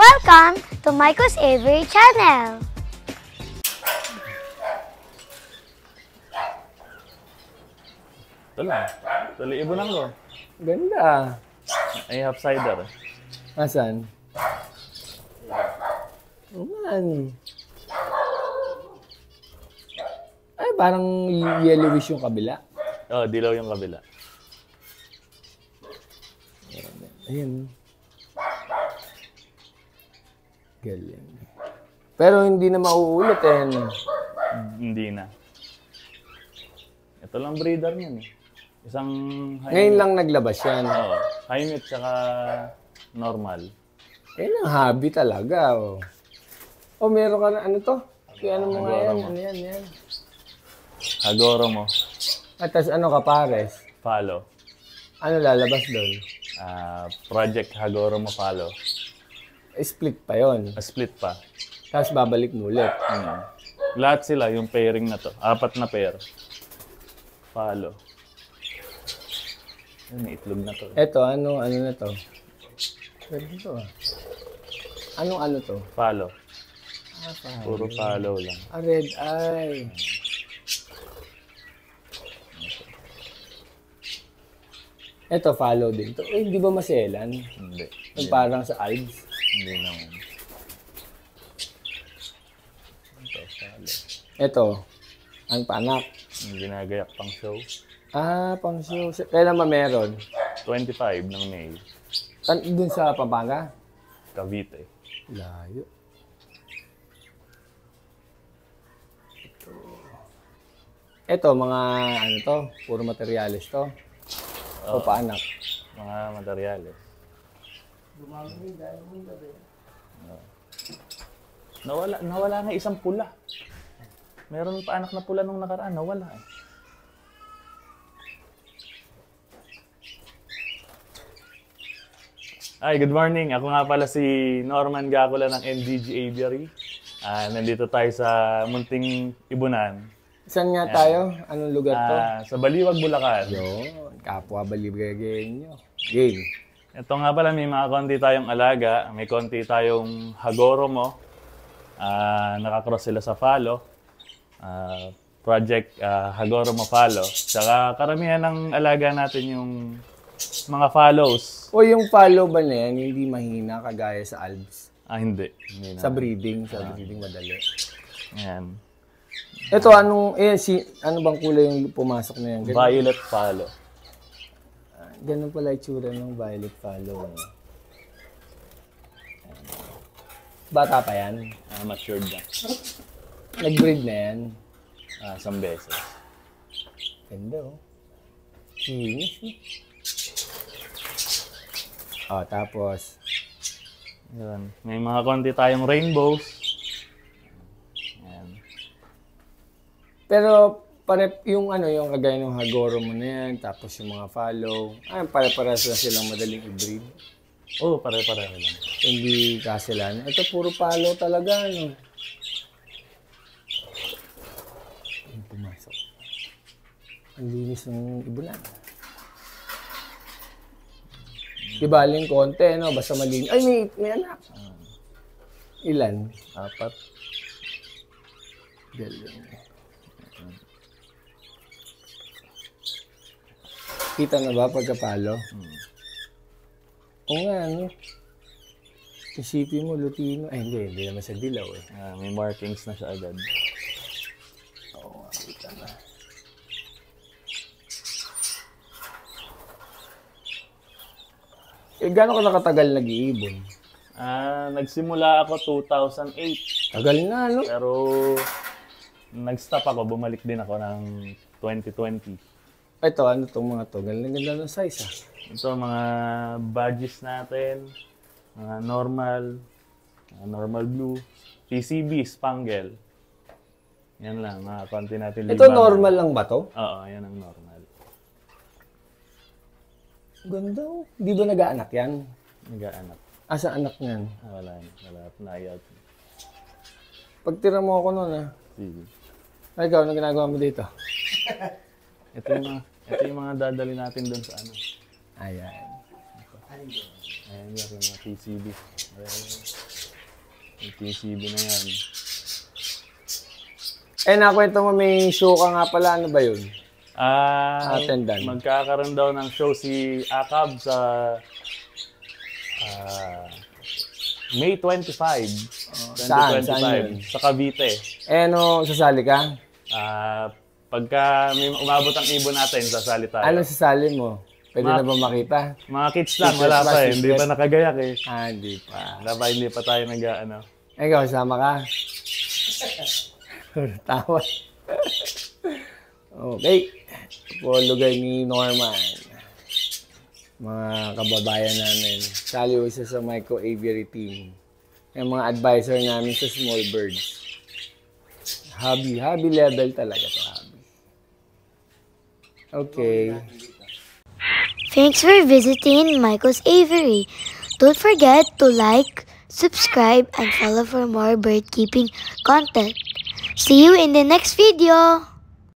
Welcome to Michael's Avery Channel! Ito lang. Tuloy ibunan ko. Ganda. Ay, half cider. Asan? Man. Ay, parang yellowish yung kabila. Oh, dilaw yung kabila. Ayan. Galing. Pero hindi na mauulit eh. Hindi na. Ito lang breeder niyan eh. Isang Ngayon lang naglabas yan. Oo. High meat tsaka normal. Ayan ang hobby talaga. Oh, oh meron ka na ano to? Kaya ano mo nga yan? Ano yan? Yan. Hagoro mo. At tas ano ka pares? Follow. Ano lalabas doon? Project Hagoro mo follow. Split pa yon. Split pa. Tapos babalik mo ulit. Lahat sila, yung pairing na to. 4 na pair. Follow. Ay, may itlog na to. Eto, ano na to? Pwede to ah. Anong ano to? Follow. Follow. Puro follow lang. Red eye. Eto, follow din to. Eh, di ba maselan? Hindi. Yung parang sa Alps. Hindi naman. Ito, follow. Eto, ang panak. Yung ginagayak pang show. Pang show. Kailan ba meron? 25 ng May. Dun sa Pampanga? Cavite. Layo. Ito, mga ano to, puro materialis to. O paanak. Mga materyales. Nawala nga isang pula. Meron pa anak na pula nung nakaraan. Nawala eh. Ay, good morning. Ako nga pala si Norman Gacula ng MDG Aviary. Nandito tayo sa Munting Ibunan. Saan nga tayo? Anong lugar to? Sa Baliwag, Bulacan. Yun, kapwa balibregen nyo. Game. Ito nga pala, may mga konti tayong alaga. May konti tayong Hagoro mo. Nakakross sila sa follow. Project Hagoro mo follow. Tsaka karamihan ng alaga natin yung mga follows. O yung follow ba na yan, hindi mahina kagaya sa Alps? Hindi. Hindi na. Sa breeding madali. Ayan. Ito, ano bang kulay yung pumasok na yan? Violet follow. Ganun pala itsura ng violet follow. Bata pa yan? Matured na. Nag-breed na yan? Isang beses. Ganda oh. Kinis eh. Tapos. Yun. May mga konti tayong rainbows. Ayan. Pero yung yung kagaya ng Hagoro mo na yan, tapos yung mga follow, pare-parehas na silang madaling i-breed. Oo, pare-pareho lang. Hindi kasilan. Ito puro follow talaga, ano. Yung pumasok. Ang linis ng ibunan. Ibaling konti, no? Basta malinis. Ay, may anak. Ilan? 4. Galing. Kita na ba pagkapalo? Oo nga, ano? Isipin mo, Lutino. Ay, hindi naman sa dilaw eh. May markings na siya agad. Oo nga, kita na. Gano'n ka nakatagal nag-iibon? Nagsimula ako 2008. Tagal na, no? Pero nag-stop ako, bumalik din ako ng 2020. Ito, ano itong mga to? Ganda ng size, ah. Ito, mga badges natin, mga normal blue, PCB, spangle. Yan lang, mga konti natin. Ito, normal lang ba to? Oo, yan ang normal. Ganda, oh. Di ba nag-aanak yan? Nag-aanak. Sa anak niyan? Wala na. Pagtira mo ako nun, ah. Sige. Ay, ikaw, ano ginagawa mo dito? Ito yung mga dadali natin doon sa ano. Ayan. Ayan yung mga PCB. Ayan. ATCB na yan. Nakwento mo may show ka nga pala. Ano ba yun? Attendant. Magkakaroon daw ng show si Akab sa May 25. 2025. Saan yun? Sa Cavite. Sasali ka? Pagka may umabot ang ibon natin, sasali tayo. Anong sasali mo? Pwede na ba makita? Mga kids lang, wala pa eh. Hindi pa nakagayak eh. Hindi pa. Dapat hindi pa tayo nag-ano. Ikaw, sama ka? Tawa. Okay. Lugay ni Norman. Mga kababayan namin. Sali ko sa Micro Aviary team. Yung mga advisor namin sa small birds. Hobby level talaga to, hobby. Okay. Thanks for visiting Michael's Aviary. Don't forget to like, subscribe, and follow for more bird keeping content. See you in the next video!